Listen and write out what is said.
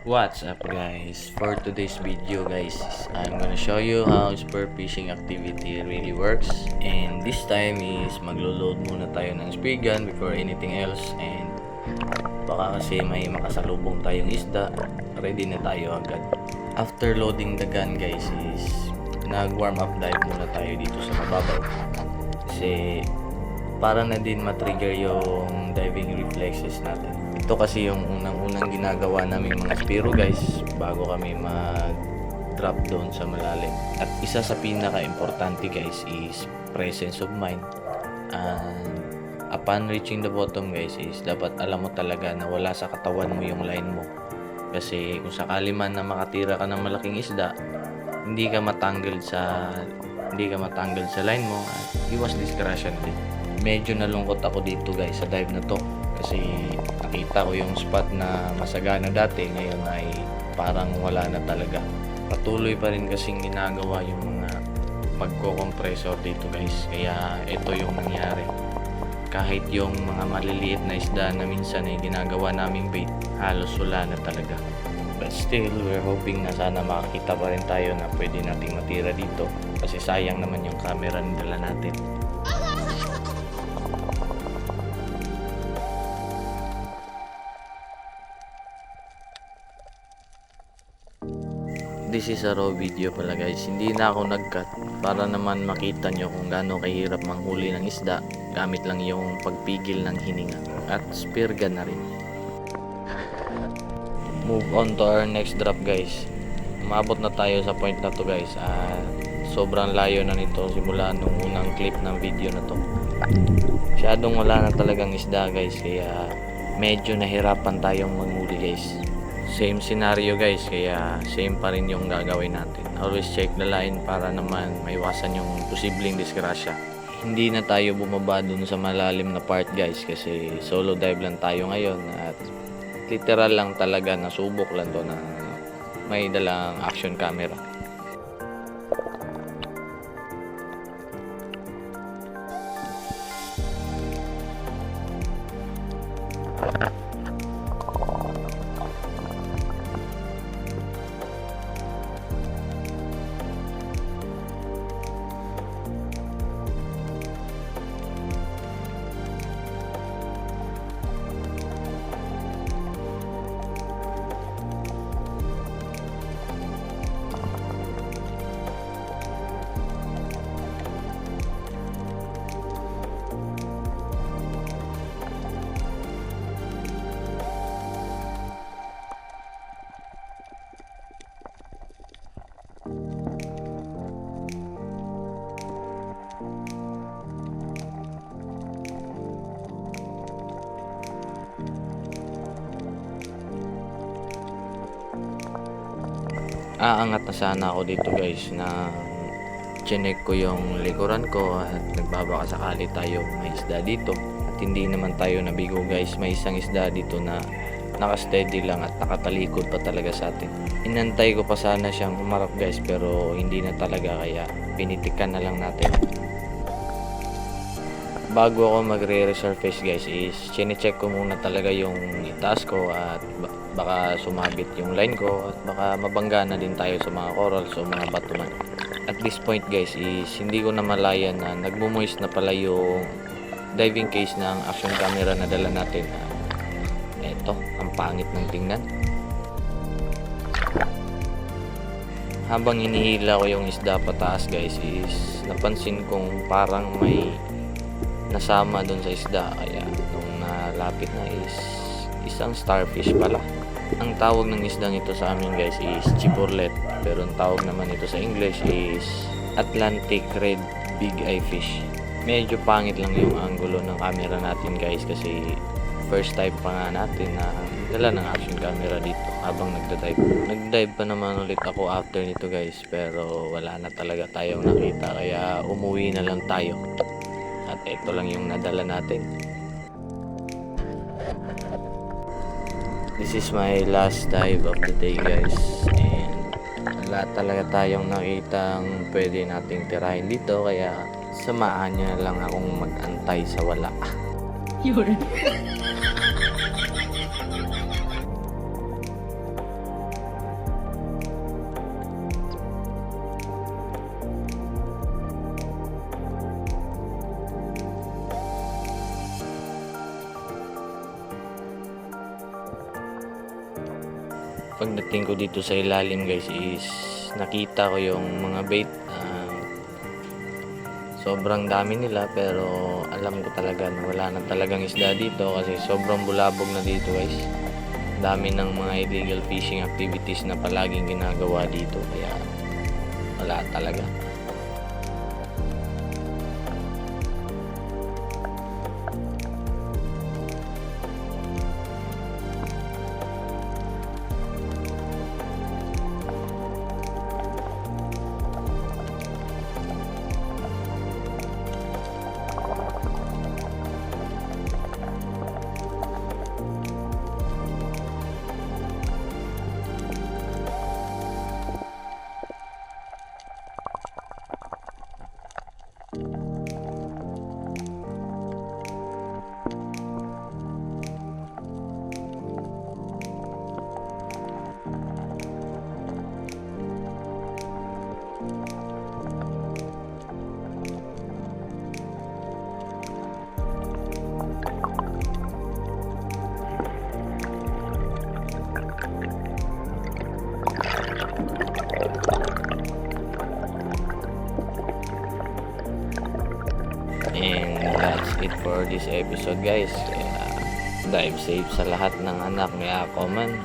What's up guys? For today's video guys, I'm gonna show you how spearfishing activity really works. And this time is maglo-load muna tayo ng spear gun before anything else. And baka kasi may makasalubong tayong isda, ready na tayo agad. After loading the gun guys is nag-warm up dive muna tayo dito sa mababaw. Kasi para na din matrigger yung diving reflexes natin. Ito kasi yung unang-unang ginagawa namin mga spiro guys bago kami mag-drop doon sa malalim. At isa sa pinaka-importante guys is presence of mind. And upon reaching the bottom guys is dapat alam mo talaga na wala sa katawan mo yung line mo. Kasi kung sakali man na makatira ka ng malaking isda, hindi ka matanggal sa line mo at iwas discretion din. Medyo nalungkot ako dito guys sa dive na to kasi nakita ko yung spot na masagana dati, ngayon ay parang wala na talaga. Patuloy pa rin kasing ginagawa yung mga magko-compressor dito guys, kaya ito yung nangyari. Kahit yung mga maliliit na isda na minsan ay ginagawa naming bait, halos wala na talaga. But still, we're hoping na sana makakita pa rin tayo na pwede nating matira dito kasi sayang naman yung camera na dala natin. This is a raw video pala guys, hindi na ako nag-cut para naman makita nyo kung gaano kahirap manghuli ng isda gamit lang yung pagpigil ng hininga at spear gun na rin. Move on to our next drop guys. Umabot na tayo sa point na to guys at sobrang layo na nito simula nung unang clip ng video na to. Masyadong wala na talagang isda guys, kaya medyo nahirapan tayong manghuli guys. Same scenario guys, kaya same pa rin yung gagawin natin. Always check the line para naman maiwasan yung posibleng disgrasya. Hindi na tayo bumaba dun sa malalim na part guys kasi solo dive lang tayo ngayon at literal lang talaga nasubok lang to na may dalang action camera. Aangat na sana ako dito guys na chinek ko yung likuran ko at nagbabaka sakali tayo may isda dito at hindi naman tayo nabigo guys. May isang isda dito na nakasteady lang at nakatalikod pa talaga sa atin. Inantay ko pa sana siyang umarap guys pero hindi na talaga, kaya pinitikan na lang natin. Bago ako magre-resurface guys is chinecheck ko muna talaga yung itaas ko at baka sumabit yung line ko at baka mabangga na din tayo sa mga corals o mga bato man. At this point guys is hindi ko na malayan na nagmumoist na pala yung diving case ng action camera na dala natin. Eto, ang pangit ng tingnan. Habang hinihila ko yung isda pataas guys is napansin kong parang may nasama dun sa isda, kaya nung nalapit na is isang starfish pala. Ang tawag ng isdang ito sa amin guys is chiporlet, pero ang tawag naman ito sa English is Atlantic Red Big Eye Fish. Medyo pangit lang yung angulo ng camera natin guys kasi first time pa nga natin na dala ng action camera dito habang nagda-dive pa naman ulit ako after nito guys, pero wala na talaga tayong nakita kaya umuwi na lang tayo. At ito lang yung nadala natin. This is my last dive of the day guys. And wala talaga tayong nakitang pwede nating tirahin dito, kaya samahan nyo na lang akong mag-antay sa wala. Yun. pagdating ko dito sa ilalim guys is nakita ko yung mga bait. Sobrang dami nila pero alam ko talaga na wala na talagang isda dito kasi sobrang bulabog na dito guys. Dami ng mga illegal fishing activities na palaging ginagawa dito kaya wala talaga. And that's it for this episode guys. Kaya dive safe sa lahat ng anak ni Aquaman.